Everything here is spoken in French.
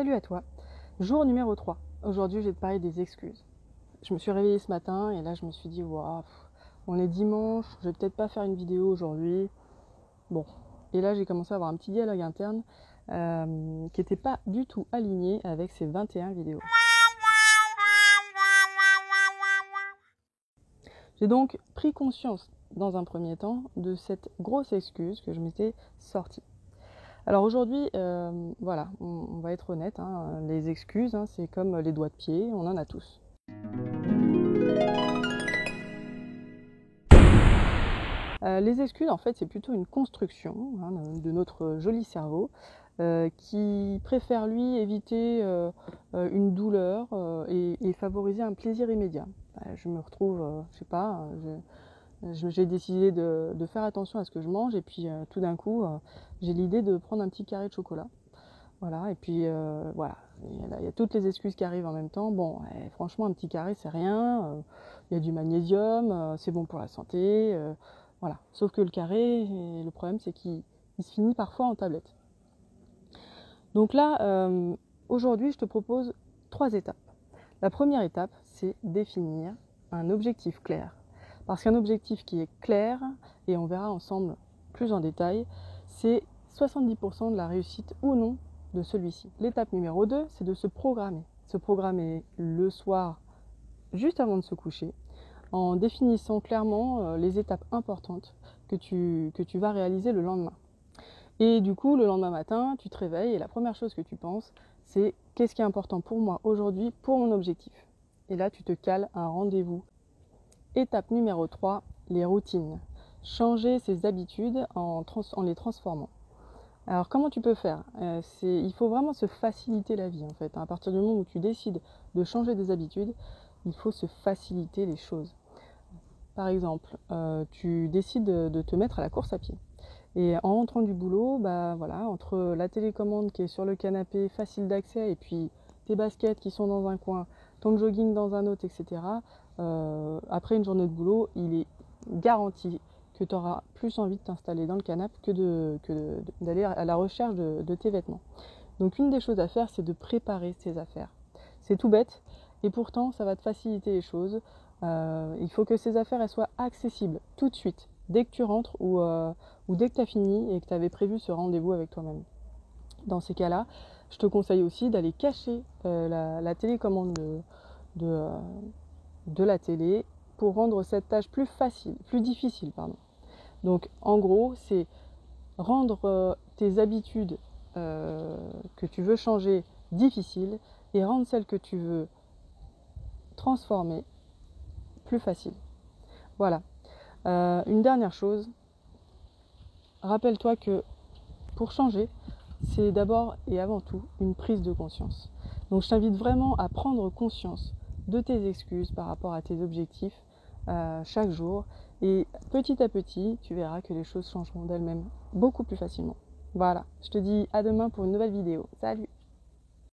Salut à toi, jour numéro 3. Aujourd'hui je vais te parler des excuses. Je me suis réveillée ce matin et là je me suis dit waouh, on est dimanche, je vais peut-être pas faire une vidéo aujourd'hui. Bon, et là j'ai commencé à avoir un petit dialogue interne qui n'était pas du tout aligné avec ces 21 vidéos. J'ai donc pris conscience dans un premier temps de cette grosse excuse que je m'étais sortie. Alors aujourd'hui, voilà, on va être honnête, hein, les excuses, hein, c'est comme les doigts de pied, on en a tous. Les excuses, en fait, c'est plutôt une construction de notre joli cerveau qui préfère, lui, éviter une douleur et favoriser un plaisir immédiat. Je me retrouve, je sais pas, j'ai décidé de faire attention à ce que je mange et puis tout d'un coup, j'ai l'idée de prendre un petit carré de chocolat. Voilà, et puis voilà, il y a toutes les excuses qui arrivent en même temps. Bon, franchement, un petit carré, c'est rien. Il y a du magnésium, c'est bon pour la santé. Voilà. Sauf que le carré, le problème, c'est qu'il se finit parfois en tablette. Donc là, aujourd'hui, je te propose 3 étapes. La première étape, c'est définir un objectif clair. Parce qu'un objectif qui est clair, et on verra ensemble plus en détail, c'est 70% de la réussite ou non de celui-ci. L'étape numéro 2, c'est de se programmer. Se programmer le soir, juste avant de se coucher, en définissant clairement les étapes importantes que tu vas réaliser le lendemain. Et du coup, le lendemain matin, tu te réveilles et la première chose que tu penses, c'est qu'est-ce qui est important pour moi aujourd'hui, pour mon objectif. Et là, tu te cales un rendez-vous. Étape numéro 3, les routines. Changer ses habitudes en les transformant. Alors comment tu peux faire il faut vraiment se faciliter la vie en fait. À partir du moment où tu décides de changer des habitudes, il faut se faciliter les choses. Par exemple, tu décides de te mettre à la course à pied. Et en rentrant du boulot, bah voilà, entre la télécommande qui est sur le canapé, facile d'accès, et puis tes baskets qui sont dans un coin, ton jogging dans un autre, etc. Après une journée de boulot, il est garanti que tu auras plus envie de t'installer dans le canapé que d'aller à la recherche de tes vêtements. Donc une des choses à faire, c'est de préparer ses affaires. C'est tout bête, et pourtant ça va te faciliter les choses. Il faut que ces affaires elles soient accessibles tout de suite, dès que tu rentres ou dès que tu as fini et que tu avais prévu ce rendez-vous avec toi-même. Dans ces cas-là, je te conseille aussi d'aller cacher la télécommande de la télé pour rendre cette tâche plus difficile. Donc en gros, c'est rendre tes habitudes que tu veux changer difficiles et rendre celles que tu veux transformer plus faciles. Voilà. Une dernière chose, rappelle-toi que pour changer, c'est d'abord et avant tout une prise de conscience. Donc je t'invite vraiment à prendre conscience de tes excuses par rapport à tes objectifs chaque jour. Et petit à petit, tu verras que les choses changeront d'elles-mêmes beaucoup plus facilement. Voilà, je te dis à demain pour une nouvelle vidéo. Salut!